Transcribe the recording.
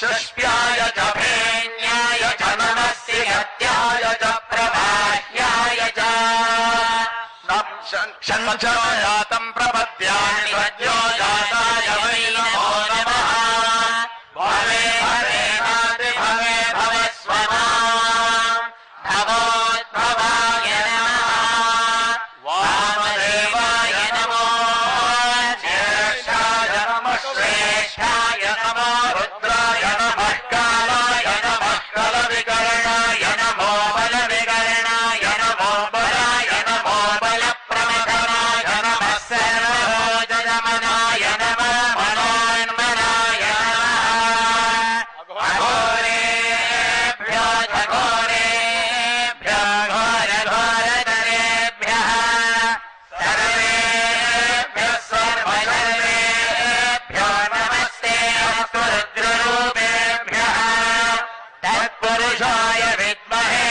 शुष्प्याय च भेन्याय च नमस्य यत्याय च प्रभाह्याय च शञ्चयातं प्रपद्यानि सद्यो जाताय वै नमो नमः भवे भवेनाति भवे भवस्वमाम् भवोद्भवाय नमः वामदेवाय नमो ज्येष्ठाय नमः श्रेष्ठाय नमो रुद्राय नमः कालाय नमः कलविकरणाय नमो बलविकरणाय नमो बलाय नमो बलप्रमथनाय नमः सर्वभोजनमनाय नमो मनोन्मनाय नमः अघोरेभ्यो घोरेभ्यो घोरघोरतरेभ्यः सर्वेभ्यः सर्वसर्वेभ्यो नमस्ते अस्तु रुद्ररूपेभ्यः तत्पुरुषाय विद्महे